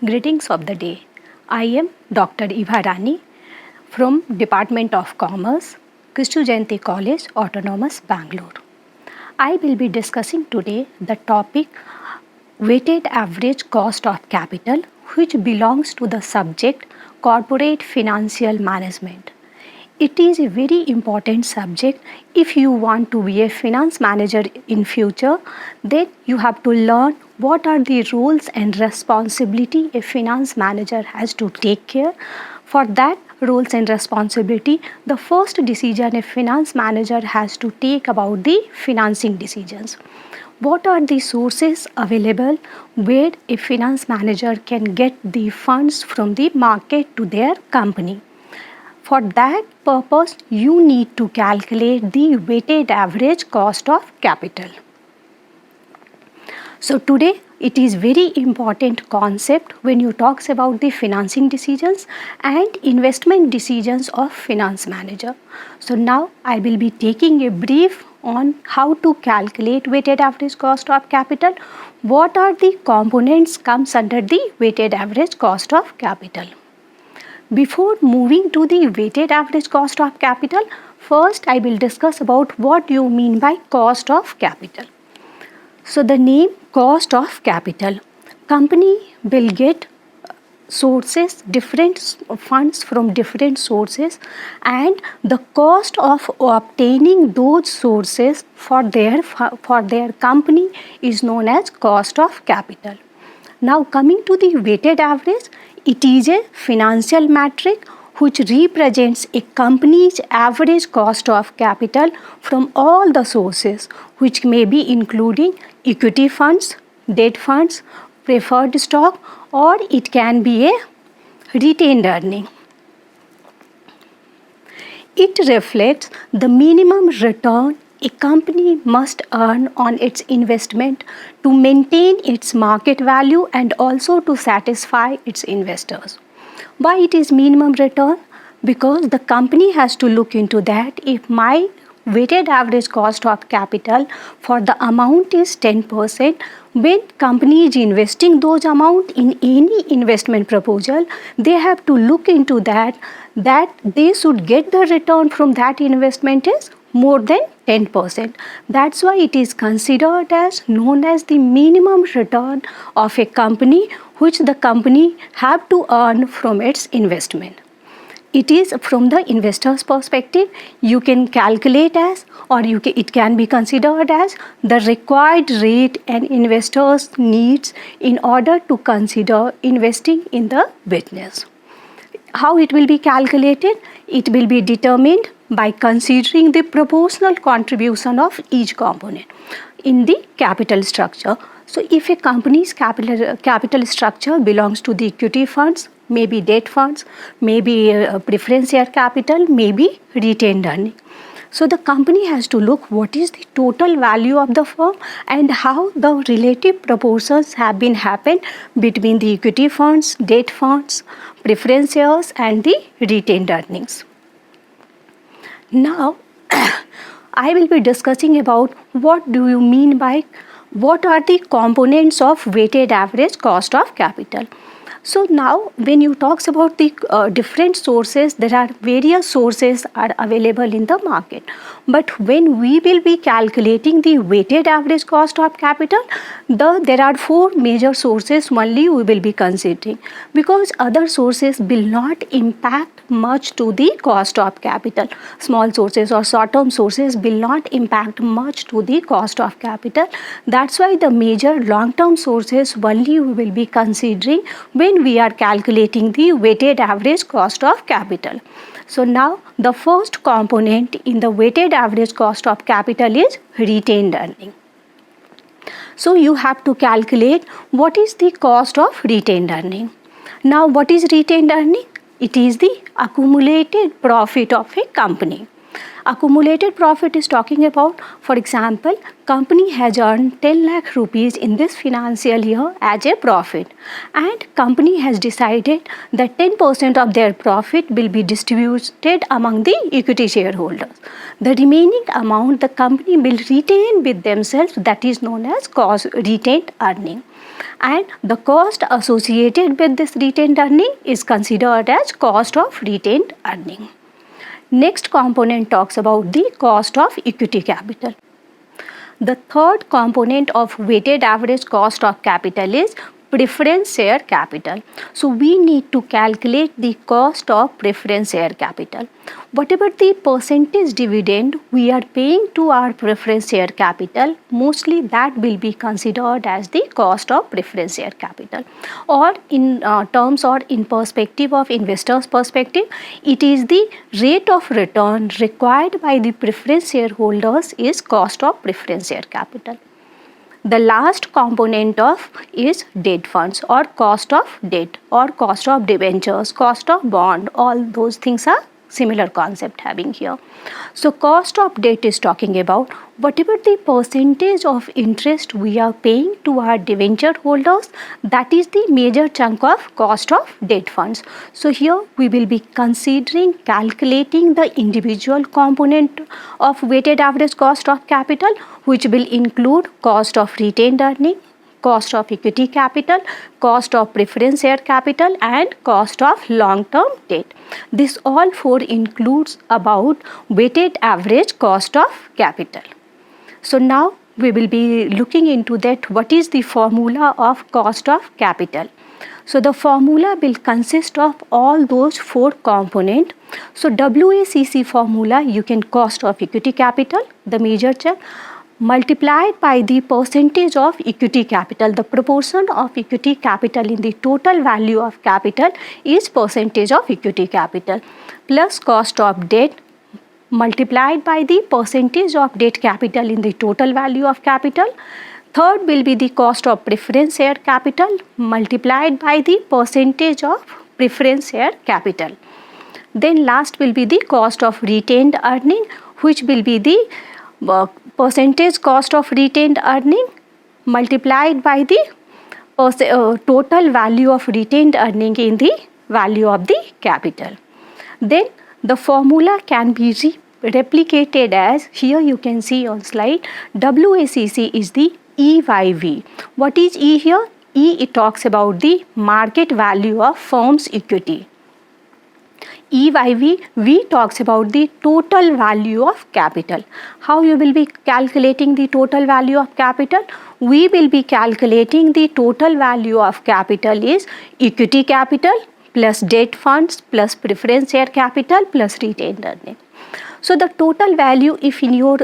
Greetings of the day. I am Dr. Ibha Rani from Department of Commerce, Kristu Jayanti College, Autonomous, Bangalore. I will be discussing today the topic weighted average cost of capital, which belongs to the subject corporate financial management. It is a very important subject. If you want to be a finance manager in future, then you have to learn what are the roles and responsibility a finance manager has to take care. For that roles and responsibility, the first decision a finance manager has to take about the financing decisions. What are the sources available where a finance manager can get the funds from the market to their company? For that purpose, you need to calculate the weighted average cost of capital. So today it is very important concept when you talks about the financing decisions and investment decisions of finance manager. So now I will be taking a brief on how to calculate weighted average cost of capital. What are the components comes under the weighted average cost of capital? Before moving to the weighted average cost of capital, first I will discuss about what you mean by cost of capital. So the name cost of capital. Company will get sources, different funds from different sources, and the cost of obtaining those sources for their company is known as cost of capital. Now coming to the weighted average, it is a financial metric which represents a company's average cost of capital from all the sources, which may be including equity funds, debt funds, preferred stock, or it can be a retained earning. It reflects the minimum return a company must earn on its investment to maintain its market value and also to satisfy its investors. Why it is minimum return? Because the company has to look into that. If my weighted average cost of capital for the amount is 10%, when company is investing those amount in any investment proposal, they have to look into that they should get the return from that investment is more than 10%. That's why it is considered as known as the minimum return of a company which the company have to earn from its investment. It is from the investor's perspective, you can calculate as it can be considered as the required rate an investor's needs in order to consider investing in the business. How it will be calculated? It will be determined by considering the proportional contribution of each component in the capital structure. So if a company's capital structure belongs to the equity funds, maybe debt funds, maybe preference share capital, maybe retained earning. So the company has to look what is the total value of the firm and how the relative proportions have been happened between the equity funds, debt funds, preference shares and the retained earnings. Now, I will be discussing about what do you mean by what are the components of weighted average cost of capital. So now when you talks about the different sources, there are various sources are available in the market. But when we will be calculating the weighted average cost of capital, there are four major sources only we will be considering, because other sources will not impact much to the cost of capital. Small sources or short-term sources will not impact much to the cost of capital. That's why the major long-term sources only we will be considering when we are calculating the weighted average cost of capital. So now the first component in the weighted average cost of capital is retained earning. So you have to calculate what is the cost of retained earning. Now what is retained earning? It is the accumulated profit of a company. Accumulated profit is talking about, for example, company has earned 10 lakh rupees in this financial year as a profit, and company has decided that 10% of their profit will be distributed among the equity shareholders. The remaining amount the company will retain with themselves, that is known as retained earning. And the cost associated with this retained earning is considered as cost of retained earning. Next component talks about the cost of equity capital. The third component of weighted average cost of capital is preference share capital. So we need to calculate the cost of preference share capital. Whatever the percentage dividend we are paying to our preference share capital, mostly that will be considered as the cost of preference share capital. Or in terms or in perspective of investors' perspective, it is the rate of return required by the preference shareholders is cost of preference share capital. The last component of is debt funds or cost of debt or cost of debentures, cost of bond, all those things are similar concept having here. So cost of debt is talking about whatever the percentage of interest we are paying to our debenture holders, that is the major chunk of cost of debt funds. So here we will be considering calculating the individual component of weighted average cost of capital, which will include cost of retained earning, cost of equity capital, cost of preference share capital, and cost of long-term debt. This all four includes about weighted average cost of capital. So now we will be looking into that what is the formula of cost of capital. So the formula will consist of all those four components. So WACC formula, you can cost of equity capital, the major chunk, multiplied by the percentage of equity capital. The proportion of equity capital in the total value of capital is percentage of equity capital, plus cost of debt multiplied by the percentage of debt capital in the total value of capital. Third will be the cost of preference share capital multiplied by the percentage of preference share capital. Then last will be the cost of retained earning, which will be the percentage cost of retained earning multiplied by the total value of retained earning in the value of the capital. Then the formula can be replicated as, here you can see on slide, WACC is the E by V. What is E here? E, it talks about the market value of firm's equity. E by V talks about the total value of capital. How you will be calculating the total value of capital? We will be calculating the total value of capital is equity capital plus debt funds plus preference share capital plus retained earning. So the total value, if in your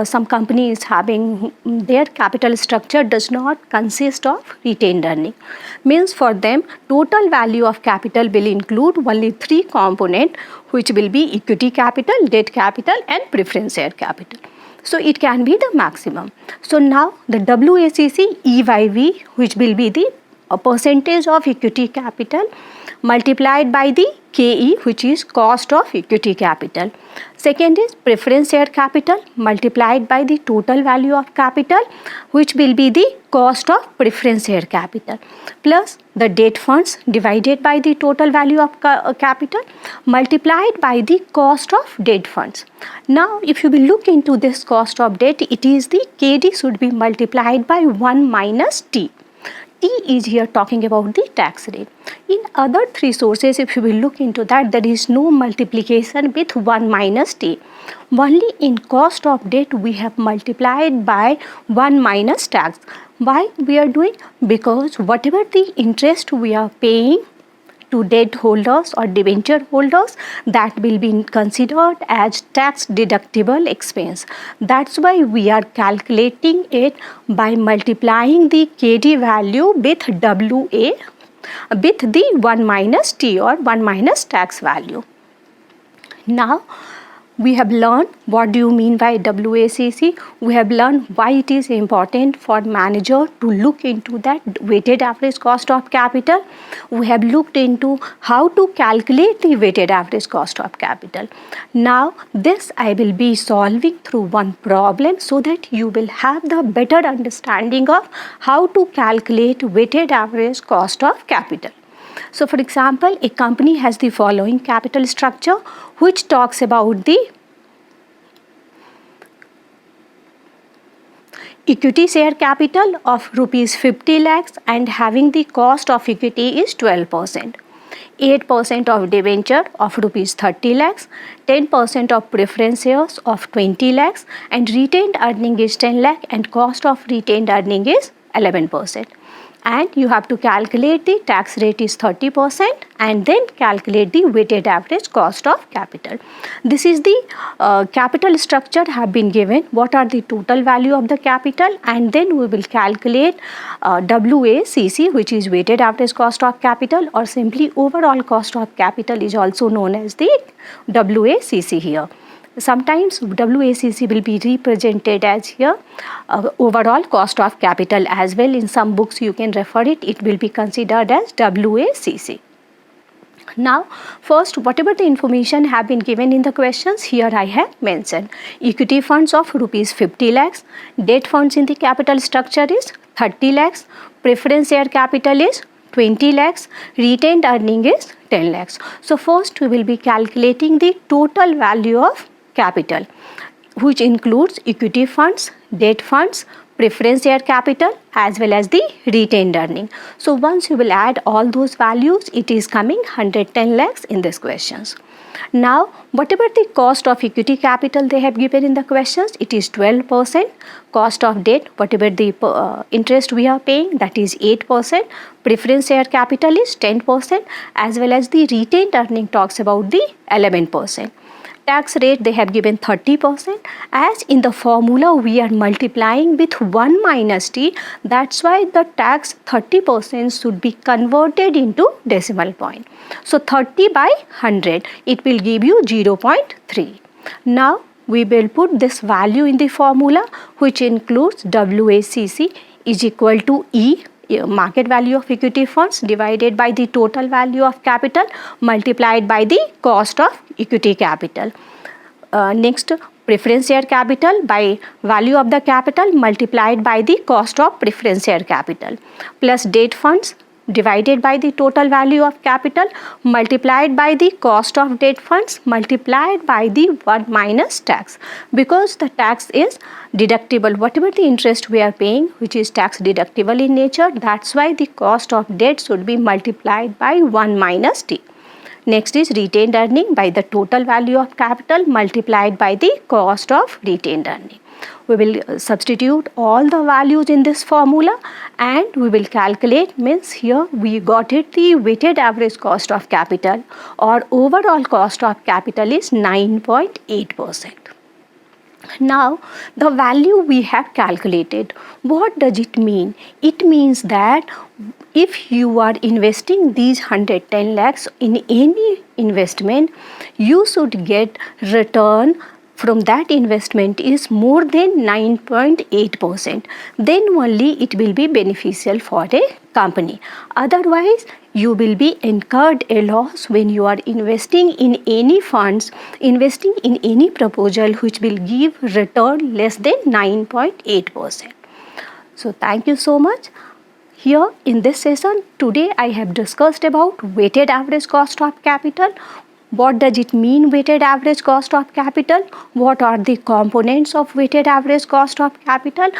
some company is having their capital structure does not consist of retained earning, means for them total value of capital will include only three components, which will be equity capital, debt capital, and preference share capital. So it can be the maximum. So now the WACC E by V, which will be the percentage of equity capital multiplied by the KE, which is cost of equity capital. Second is preference share capital multiplied by the total value of capital, which will be the cost of preference share capital, plus the debt funds divided by the total value of capital multiplied by the cost of debt funds. Now if you will look into this cost of debt, it is the KD should be multiplied by 1 minus T. T is here talking about the tax rate. In other three sources, if you will look into that, there is no multiplication with 1 minus T. Only in cost of debt we have multiplied by 1 minus tax. Why we are doing? Because whatever the interest we are paying to debt holders or debenture holders, that will be considered as tax deductible expense. That's why we are calculating it by multiplying the KD value with WA with the 1 minus T or 1 minus tax value. Now we have learned what do you mean by WACC. We have learned why it is important for manager to look into that weighted average cost of capital. We have looked into how to calculate the weighted average cost of capital. Now this I will be solving through one problem so that you will have the better understanding of how to calculate weighted average cost of capital. So for example, a company has the following capital structure which talks about the equity share capital of rupees 50 lakhs and having the cost of equity is 12%. 8% of debenture of rupees 30 lakhs, 10% of preference shares of 20 lakhs and retained earning is 10 lakh and cost of retained earning is 11%. And you have to calculate the tax rate is 30% and then calculate the weighted average cost of capital. This is the capital structure have been given. What are the total value of the capital, and then we will calculate WACC, which is weighted average cost of capital, or simply overall cost of capital is also known as the WACC here. Sometimes WACC will be represented as here overall cost of capital as well. In some books you can refer it, it will be considered as WACC. Now first, whatever the information have been given in the questions, here I have mentioned equity funds of rupees 50 lakhs, debt funds in the capital structure is 30 lakhs, preference share capital is 20 lakhs, retained earning is 10 lakhs. So first we will be calculating the total value of capital, which includes equity funds, debt funds, preference share capital as well as the retained earning. So once you will add all those values, it is coming 110 lakhs in these questions. Now whatever the cost of equity capital they have given in the questions, it is 12%. Cost of debt, whatever the interest we are paying, that is 8%. Preference share capital is 10% as well as the retained earning talks about the 11%. Tax rate they have given 30%. As in the formula we are multiplying with 1 minus t, that's why the tax 30% should be converted into decimal point. So 30 by 100, it will give you 0.3. Now we will put this value in the formula, which includes WACC is equal to E, market value of equity funds, divided by the total value of capital multiplied by the cost of equity capital. Next, preference share capital by value of the capital multiplied by the cost of preference share capital, plus debt funds divided by the total value of capital multiplied by the cost of debt funds multiplied by the 1 minus tax. Because the tax is deductible, whatever the interest we are paying which is tax deductible in nature, that's why the cost of debt should be multiplied by 1 minus t. Next is retained earning by the total value of capital multiplied by the cost of retained earning. We will substitute all the values in this formula and we will calculate, means here we got it, the weighted average cost of capital or overall cost of capital is 9.8%. Now the value we have calculated, what does it mean? It means that if you are investing these 110 lakhs in any investment, you should get return from that investment is more than 9.8%. Then only it will be beneficial for a company. Otherwise, you will be incurred a loss when you are investing in any funds, investing in any proposal which will give return less than 9.8%. So thank you so much. Here in this session, today I have discussed about weighted average cost of capital. What does it mean, weighted average cost of capital? What are the components of weighted average cost of capital?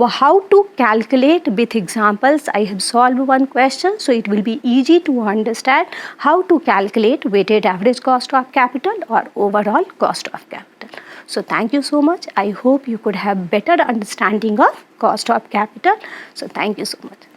How to calculate with examples. I have solved one question, so it will be easy to understand how to calculate weighted average cost of capital or overall cost of capital. So thank you so much. I hope you could have better understanding of cost of capital. So thank you so much.